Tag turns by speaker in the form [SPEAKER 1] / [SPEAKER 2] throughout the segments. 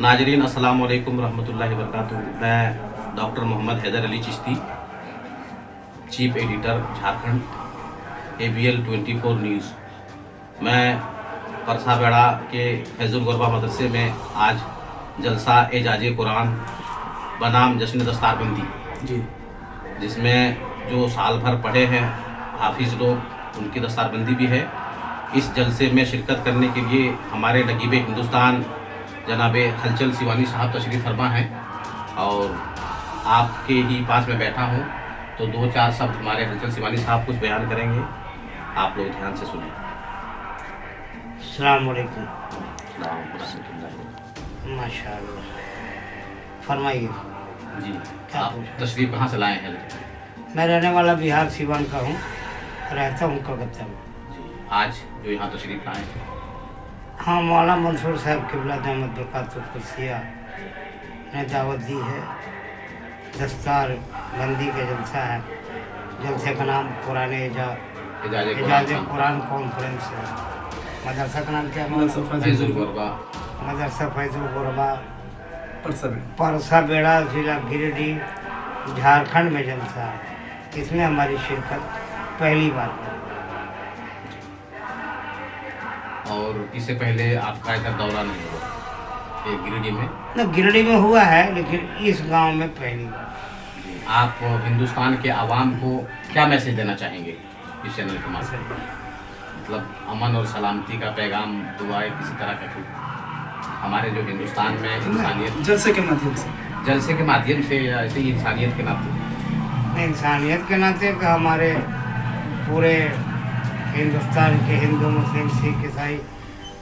[SPEAKER 1] नाजरीन अस्सलाम वालेकुम रहमतुल्लाहि व बरकातुहू। मैं doctor Mohammad Haider Ali Chishti, chief editor Jharkhand ABL 24 news. मैं परसाबेड़ा के फैजुल गुरबा मदरसे में आज जलसा एजाज कुरान बनाम जश्न दस्तारबंदी जी, जिसमें जो साल भर पढ़े हैं हाफिज़ लोग, उनकी दस्तारबंदी भी है। इस जलसे में शिरकत करने के लिए हमारे नगीब हिंदुस्तान जनाब हलचल सिवानी साहब तशरीफ़ फरमा हैं और आपके ही पास में बैठा हूं, तो दो चार शब्द हमारे हलचल सिवानी साहब कुछ बयान करेंगे, आप लोग ध्यान से सुनिए।
[SPEAKER 2] अस्सलाम वालेकुम। माशाअल्लाह, फरमाइए
[SPEAKER 1] जी। आप तशरीफ़ कहाँ से लाए हैं?
[SPEAKER 2] मैं रहने वाला बिहार सीवान का हूँ, रहता हूँ कलकत्ता में
[SPEAKER 1] जी। आज जो यहाँ तशरीफ़ लाए हैं,
[SPEAKER 2] हाँ, मौलाना मंसूर साहब किबला दामत बरकातुहू कुद्सिया ने दावत दी है। दस्तार बंदी का जलसा है। जलसे का नाम कुरान एजाज कुरान कॉन्फ्रेंस है। मदरसा का नाम क्या है? मदरसा फैजुल गुरबा, परसाबेड़ा, जिला गिरिडीह, झारखंड में जलसा है। इसमें हमारी शिरकत पहली बार है।
[SPEAKER 1] और इससे पहले आपका इधर दौरा नहीं हुआ ये गिरिडीह में?
[SPEAKER 2] न, गिरिडीह में हुआ है, लेकिन इस गांव में पहली बार।
[SPEAKER 1] आप हिंदुस्तान के आवाम को क्या मैसेज देना चाहेंगे इस चैनल के माध्यम से? मतलब अमन और सलामती का पैगाम, दुआएं, किसी तरह का कुछ हमारे जो हिंदुस्तान में इंसानियत
[SPEAKER 3] जलसे के माध्यम से
[SPEAKER 1] या ऐसे ही इंसानियत के नाते?
[SPEAKER 2] इंसानियत के नाते का हमारे पूरे हिंदुस्तान के हिंदू, मुस्लिम, सिख, ईसाई,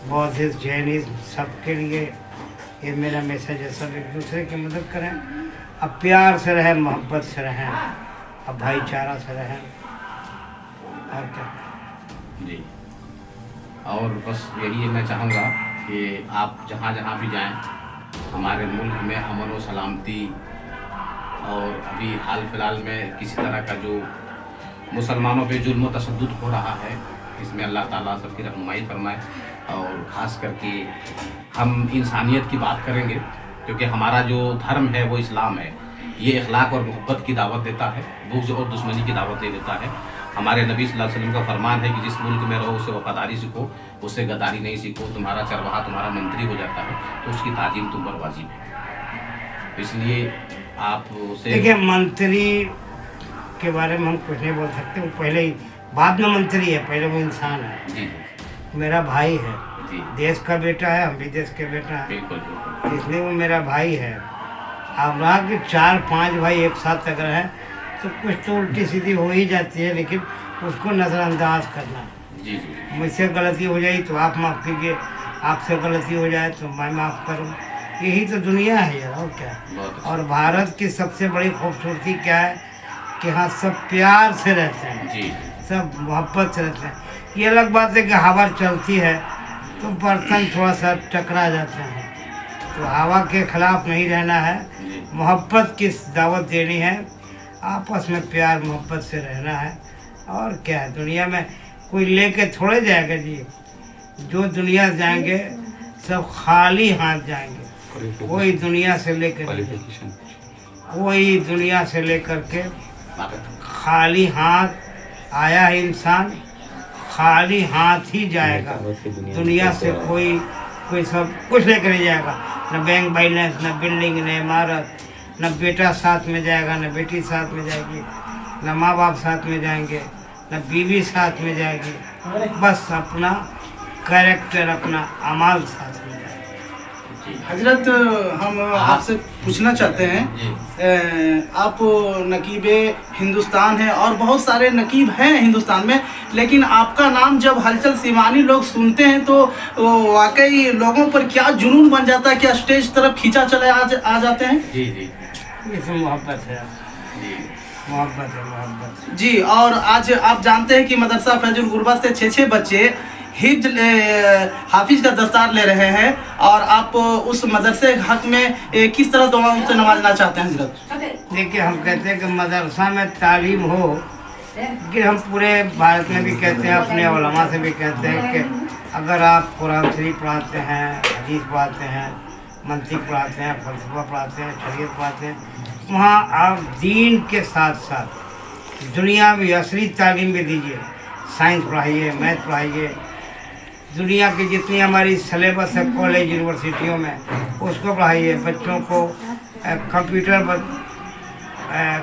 [SPEAKER 2] बौद्धिस्ट, जैनिज्म सबके लिए ये मेरा मैसेज है। सब एक दूसरे की मदद करें, अब प्यार से रहें, मोहब्बत से रहें, अब भाईचारा से रहें, और क्या
[SPEAKER 1] जी। और बस यही मैं चाहूँगा कि आप जहाँ जहाँ भी जाएं, हमारे मुल्क में अमन व सलामती, और अभी हाल फिलहाल में किसी तरह का जो मुसलमानों पे जुल्म व तशद्दुद हो रहा है, इसमें अल्लाह ताला सबकी रहनुमाई फरमाए। और ख़ास करके हम इंसानियत की बात करेंगे, क्योंकि हमारा जो धर्म है वो इस्लाम है। ये इखलाक और मोहब्बत की दावत देता है, बुग़्ज़ और दुश्मनी की दावत नहीं देता है। हमारे नबी सल्लल्लाहु अलैहि वसल्लम का फरमान है कि जिस मुल्क में रहो उसे वफादारी सीखो, उससे गद्दारी नहीं सीखो। तुम्हारा चरवाहा तुम्हारा मंत्री हो जाता है तो उसकी ताज़ीम तुम पर वाजिब है। इसलिए आप उसे
[SPEAKER 2] देखिए, मंत्री के बारे में हम कुछ नहीं बोल सकते। वो पहले ही, बाद में मंत्री है, पहले वो इंसान है।
[SPEAKER 1] जी,
[SPEAKER 2] मेरा भाई है
[SPEAKER 1] जी।
[SPEAKER 2] देश का बेटा है, हम भी देश के बेटा हैं,
[SPEAKER 1] बिल्कुल बिल्कुल।
[SPEAKER 2] इसलिए वो मेरा भाई है। अब रहा कि 4-5 भाई एक साथ अगर हैं तो कुछ तो उल्टी सीधी हो ही जाती है, लेकिन उसको नज़रअंदाज करना।
[SPEAKER 1] जी जी।
[SPEAKER 2] मुझसे गलती हो जाए तो आप माफ़ कीजिए, आपसे गलती हो जाए तो मैं माफ़ करूं। यही तो दुनिया है यार, और क्या। और भारत की सबसे बड़ी खूबसूरती क्या है कि हाँ, सब प्यार से रहते हैं
[SPEAKER 1] जी,
[SPEAKER 2] सब मोहब्बत से रहते हैं। ये अलग बात है कि हवा चलती है तो बर्तन थोड़ा सा टकरा जाते हैं, तो हवा के खिलाफ नहीं रहना है, मोहब्बत की दावत देनी है, आपस में प्यार मोहब्बत से रहना है। और क्या है, दुनिया में कोई लेके थोड़े जाएगा जी। जो दुनिया जाएंगे सब खाली हाथ जाएंगे। कोई दुनिया से लेकर के खाली हाथ आया है इंसान, खाली हाथ ही जाएगा। दुनिया से कोई सब कुछ लेकर नहीं जाएगा, न बैंक बैलेंस, न बिल्डिंग, न इमारत, न बेटा साथ में जाएगा, न बेटी साथ में जाएगी, न माँ बाप साथ में जाएंगे, न बीवी साथ में जाएगी। बस अपना कैरेक्टर, अपना अमाल साथ में जाएगा।
[SPEAKER 3] हजरत, हम आपसे पूछना चाहते हैं, आप नकीबे हिंदुस्तान हैं और बहुत सारे नकीब हैं हिंदुस्तान में, लेकिन आपका नाम जब हलचल सिवानी लोग सुनते हैं तो वाकई लोगों पर क्या जुनून बन जाता है, क्या स्टेज तरफ खींचा चले आ जाते हैं?
[SPEAKER 1] जी जी।
[SPEAKER 2] इसमें मोहब्बत है
[SPEAKER 1] जी,
[SPEAKER 2] मोहब्बत
[SPEAKER 3] जी। और आज आप जानते हैं कि मदरसा फैजुल गुरबा से 6 बच्चे हाफिज का दस्तार ले रहे हैं, और आप उस मदरसे हक में किस तरह दुआओं से नवाजना चाहते हैं हजरत?
[SPEAKER 2] देखिए, हम कहते हैं कि मदरसा में तालीम हो, कि हम पूरे भारत में भी कहते हैं, अपने उलमा से भी कहते हैं कि अगर आप कुरान शरीफ पढ़ाते हैं, हदीस पढ़ाते हैं, मंतिक पढ़ाते हैं, फलसफा पढ़ाते हैं, शरीयत पढ़ाते हैं। वहाँ आप दीन के साथ साथ दुनिया में असली तालीम भी दीजिए। साइंस पढ़ाइए, मैथ पढ़ाइए। दुनिया की जितनी हमारी सिलेबस है कॉलेज यूनिवर्सिटियों में, उसको पढ़ाइए। बच्चों को कंप्यूटर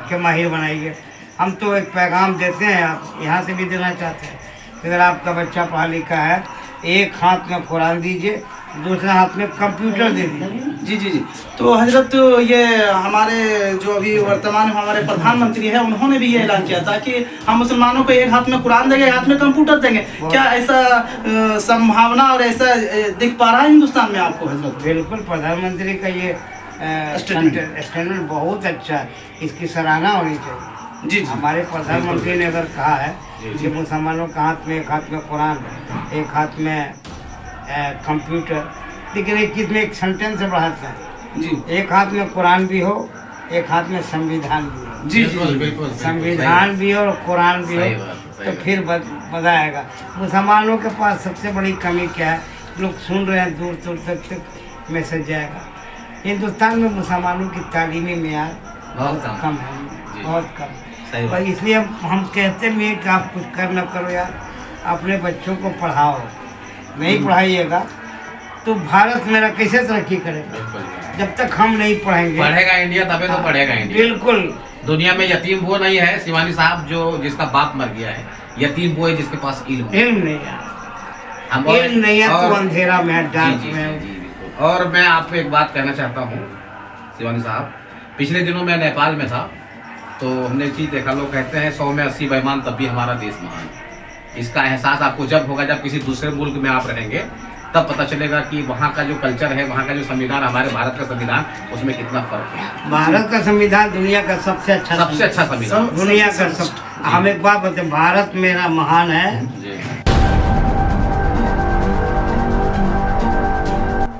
[SPEAKER 2] के माहिर बनाइए। हम तो एक पैगाम देते हैं, आप यहाँ से भी देना चाहते हैं कि अगर आपका बच्चा पढ़ा लिखा है, एक हाथ में कुरान दीजिए, दूसरे हाथ में कंप्यूटर दे दीजिए।
[SPEAKER 3] जी जी जी। तो हजरत ये हमारे जो अभी वर्तमान में हमारे प्रधानमंत्री है, उन्होंने भी ये ऐलान किया था कि हम मुसलमानों को एक हाथ में कुरान देंगे, एक हाथ में कंप्यूटर देंगे। क्या ऐसा संभावना और ऐसा दिख पा रहा है हिंदुस्तान में आपको हजरत?
[SPEAKER 2] बिल्कुल, प्रधानमंत्री का ये स्टेटमेंट बहुत अच्छा है, इसकी सराहना होनी चाहिए।
[SPEAKER 3] जी जी।
[SPEAKER 2] हमारे प्रधानमंत्री ने अगर कहा है कि मुसलमानों के हाथ में एक हाथ में कुरान, एक हाथ में कंप्यूटर, लेकिन एक चीज़ में एक सेंटेंस से बढ़ाते हैं
[SPEAKER 3] जी।
[SPEAKER 2] एक हाथ में कुरान भी हो, एक हाथ में संविधान भी हो।
[SPEAKER 3] जी
[SPEAKER 1] बिल्कुल बिल्कुल।
[SPEAKER 2] संविधान भी हो और कुरान भी
[SPEAKER 1] सही
[SPEAKER 2] हो,
[SPEAKER 1] बात, सही
[SPEAKER 2] तो
[SPEAKER 1] बात।
[SPEAKER 2] फिर मज़ा आएगा। मुसलमानों के पास सबसे बड़ी कमी क्या है? लोग सुन रहे हैं, दूर दूर तक मैसेज जाएगा। हिंदुस्तान में मुसलमानों की तालीमी मेयार
[SPEAKER 1] बहुत
[SPEAKER 2] कम है,
[SPEAKER 1] जी।
[SPEAKER 2] बहुत कम।
[SPEAKER 1] सही बात।
[SPEAKER 2] और इसलिए हम कहते भी हैं कि आप कुछ कर न करो यार, अपने बच्चों को पढ़ाओ। नहीं पढ़ाइएगा तो भारत मेरा कैसे तरक्की करेगा?
[SPEAKER 1] बिल्कुल।
[SPEAKER 2] जब तक हम नहीं पढ़ेंगे।
[SPEAKER 1] पढ़ेगा इंडिया तभी तो पढ़ेगा इंडिया।
[SPEAKER 2] बिल्कुल।
[SPEAKER 1] दुनिया में यतीम वो नहीं है शिवानी साहब जो जिसका बाप मर गया है, यतीम वो है जिसके पास इल्म है।
[SPEAKER 2] इल्म नहीं है,
[SPEAKER 1] हम
[SPEAKER 2] इल्म नहीं है तो
[SPEAKER 1] और-
[SPEAKER 2] अंधेरा में है, डार्क
[SPEAKER 1] जी, जी,
[SPEAKER 2] में है।
[SPEAKER 1] जी, बिल्कुल। और मैं आपको एक बात कहना चाहता हूँ शिवानी साहब, पिछले दिनों मैं नेपाल में था, तो हमने एक चीज़ देखा, लोग कहते हैं 100 में 80 बेईमान तब भी हमारा देश महान है। इसका एहसास आपको जब होगा जब किसी दूसरे मुल्क में आप रहेंगे, तब पता चलेगा कि वहाँ का जो कल्चर है, वहाँ का जो संविधान, हमारे भारत का संविधान, उसमें कितना फर्क है।
[SPEAKER 2] भारत का संविधान दुनिया का सबसे अच्छा
[SPEAKER 1] संविधान
[SPEAKER 2] दुनिया का सब। हम एक बात बताते, भारत मेरा महान है।
[SPEAKER 1] जी।